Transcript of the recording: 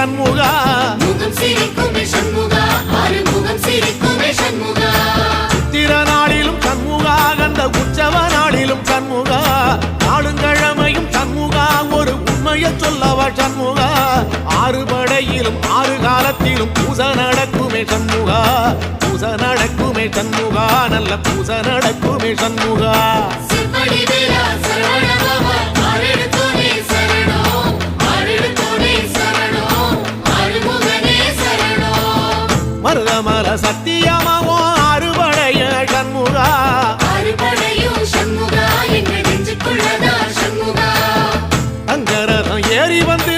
சண்முகா முகம் சிரிக்குமே சண்முகா ஆறுமுகம் சிரிக்குமே சண்முகா சித்திர நாளிலும் சண்முகா கந்த உற்சவ நாளிலும் சண்முகா நாளுங்கிழமையும் சண்முகா ஒரு உண்மையை சொல்லவா சண்முகா ஆறு படையிலும் ஆறு காலத்திலும் பூசை நடக்குமே சண்முகா பூசை நடக்குமே சண்முகா நல்ல பூசை நடக்குமே சண்முகா சிவடி வேலா சரவணபவா ஆரெடுத்தோனே சரணம் ஆரெடுத்தோனே சரணம் ஆறுமுகனே சரணம் மருதமல சத்தியமாவோ ஆறுபடைய சண்முகா ஆறுபடையும் சண்முகா எங்கள் நெஞ்சுக்குள்ளதா சண்முகா அங்கரதம் ஏறி வந்து